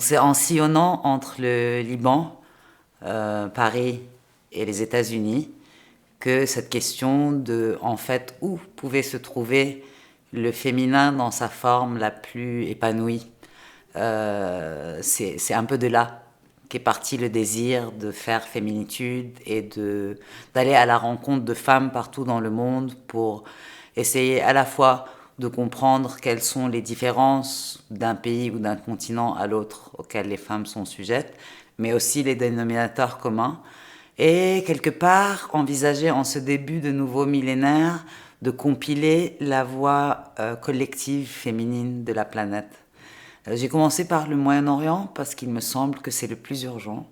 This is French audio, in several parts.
c'est en sillonnant entre le Liban, Paris et les États-Unis que cette question de, en fait, où pouvait se trouver le féminin dans sa forme la plus épanouie. C'est un peu de là qu'est parti le désir de faire féminitude et d'aller à la rencontre de femmes partout dans le monde pour essayer à la fois de comprendre quelles sont les différences d'un pays ou d'un continent à l'autre auxquelles les femmes sont sujettes, mais aussi les dénominateurs communs, et quelque part envisager en ce début de nouveau millénaire de compiler la voix collective féminine de la planète. J'ai commencé par le Moyen-Orient parce qu'il me semble que c'est le plus urgent.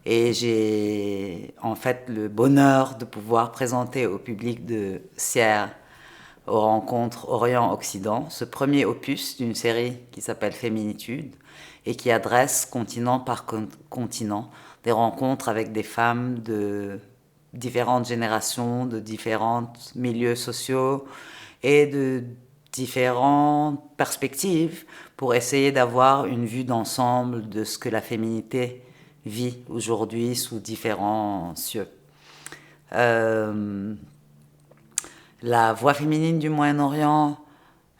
Et j'ai en fait le bonheur de pouvoir présenter au public de Sierre aux rencontres Orient-Occident ce premier opus d'une série qui s'appelle Féminitude et qui adresse continent par continent des rencontres avec des femmes de différentes générations, de différents milieux sociaux et de différentes perspectives pour essayer d'avoir une vue d'ensemble de ce que la féminité vit aujourd'hui sous différents cieux. La voix féminine du Moyen-Orient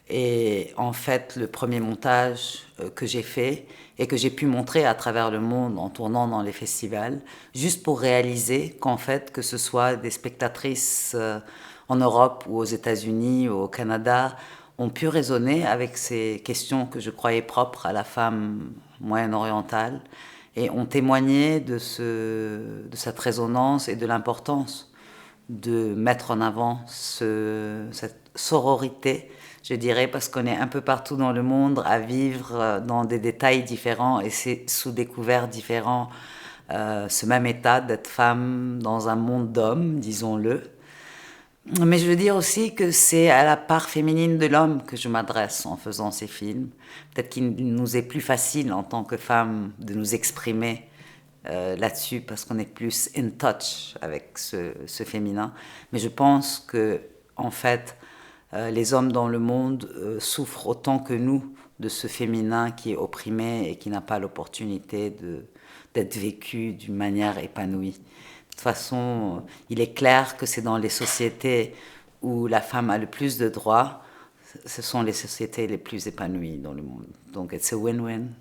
est en fait le premier montage que j'ai fait et que j'ai pu montrer à travers le monde en tournant dans les festivals, juste pour réaliser qu'en fait, que ce soit des spectatrices en Europe ou aux États-Unis ou au Canada, ont pu résonner avec ces questions que je croyais propres à la femme moyen-orientale et ont témoigné de cette résonance et de l'importance de mettre en avant cette sororité, je dirais, parce qu'on est un peu partout dans le monde à vivre dans des détails différents et c'est sous des couverts différents ce même état d'être femme dans un monde d'hommes, disons-le. Mais je veux dire aussi que c'est à la part féminine de l'homme que je m'adresse en faisant ces films. Peut-être qu'il nous est plus facile en tant que femmes de nous exprimer là-dessus parce qu'on est plus in touch avec ce féminin. Mais je pense que, en fait, les hommes dans le monde souffrent autant que nous de ce féminin qui est opprimé et qui n'a pas l'opportunité d'être vécu d'une manière épanouie. De toute façon, il est clair que c'est dans les sociétés où la femme a le plus de droits, ce sont les sociétés les plus épanouies dans le monde. Donc, it's a win-win.